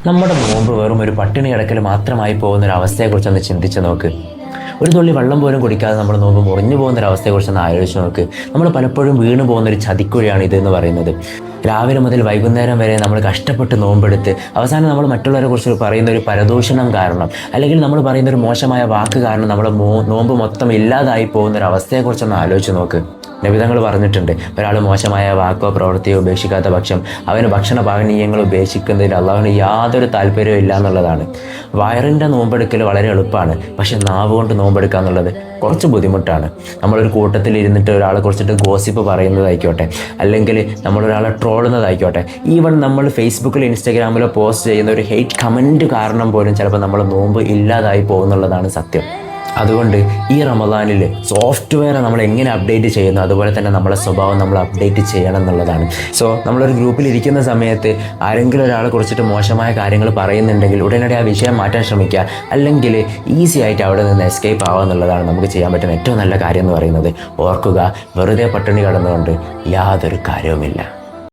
നമ്മുടെ നോമ്പ് വെറും ഒരു പട്ടിണി കിടക്കൽ മാത്രമായി പോകുന്നൊരവസ്ഥയെക്കുറിച്ചൊന്ന് ചിന്തിച്ച് നോക്ക്. ഒരു തുള്ളി വെള്ളം പോലും കുടിക്കാതെ നമ്മൾ നോമ്പ് മുറിഞ്ഞു പോകുന്നൊരവസ്ഥയെക്കുറിച്ചൊന്ന് ആലോചിച്ച് നോക്ക്. നമ്മൾ പലപ്പോഴും വീണു പോകുന്നൊരു ചതിക്കുഴിയാണ് ഇതെന്ന് പറയുന്നത്. രാവിലെ മുതൽ വൈകുന്നേരം വരെ നമ്മൾ കഷ്ടപ്പെട്ട് നോമ്പെടുത്ത് അവസാനം നമ്മൾ മറ്റുള്ളവരെ കുറിച്ച് പറയുന്ന ഒരു പരദൂഷണം കാരണം, അല്ലെങ്കിൽ നമ്മൾ പറയുന്ന ഒരു മോശമായ വാക്ക് കാരണം നമ്മുടെ നോമ്പ് മൊത്തം ഇല്ലാതായി പോകുന്നൊരവസ്ഥയെക്കുറിച്ചൊന്ന് ആലോചിച്ച് നോക്ക്. നബിതങ്ങൾ പറഞ്ഞിട്ടുണ്ട്, ഒരാൾ മോശമായ വാക്കോ പ്രവൃത്തിയോ ഉപേക്ഷിക്കാത്ത പക്ഷം അവന് ഭക്ഷണ പാനീയങ്ങൾ ഉപേക്ഷിക്കുന്നതിൽ അള്ളാഹുവിന് യാതൊരു താല്പര്യവും ഇല്ല എന്നുള്ളതാണ്. വയറിൻ്റെ നോമ്പെടുക്കൽ വളരെ എളുപ്പമാണ്, പക്ഷെ നാവ് കൊണ്ട് നോമ്പെടുക്കുക എന്നുള്ളത് കുറച്ച് ബുദ്ധിമുട്ടാണ്. നമ്മളൊരു കൂട്ടത്തിൽ ഇരുന്നിട്ട് ഒരാളെ കുറിച്ചിട്ട് ഗോസിപ്പ് പറയുന്നതായിക്കോട്ടെ, അല്ലെങ്കിൽ നമ്മളൊരാളെ ട്രോളുന്നതായിക്കോട്ടെ, ഈവൻ നമ്മൾ ഫേസ്ബുക്കിലോ ഇൻസ്റ്റാഗ്രാമിലോ പോസ്റ്റ് ചെയ്യുന്ന ഒരു ഹെയ്റ്റ് കമൻറ്റ് കാരണം പോലും ചിലപ്പോൾ നമ്മൾ നോമ്പ് ഇല്ലാതായി പോകുന്നുള്ളതാണ് സത്യം. അതുകൊണ്ട് ഈ റമദാനിൽ സോഫ്റ്റ്വെയർ നമ്മൾ എങ്ങനെ അപ്ഡേറ്റ് ചെയ്യുന്നു അതുപോലെ തന്നെ നമ്മളെ സ്വഭാവം നമ്മൾ അപ്ഡേറ്റ് ചെയ്യണം എന്നുള്ളതാണ്. സോ നമ്മളൊരു ഗ്രൂപ്പിൽ ഇരിക്കുന്ന സമയത്ത് ആരെങ്കിലും ഒരാളെ കുറിച്ചിട്ട് മോശമായ കാര്യങ്ങൾ പറയുന്നുണ്ടെങ്കിൽ ഉടനടി ആ വിഷയം മാറ്റാൻ ശ്രമിക്കുക, അല്ലെങ്കിൽ ഈസി ആയിട്ട് അവിടെ നിന്ന് എസ്കേപ്പ് ആവുക എന്നുള്ളതാണ് നമുക്ക് ചെയ്യാൻ പറ്റുന്ന ഏറ്റവും നല്ല കാര്യം എന്ന് പറയുന്നത്. ഓർക്കുക, വെറുതെ പട്ടിണി കിടന്നുകൊണ്ട് യാതൊരു കാര്യവുമില്ല.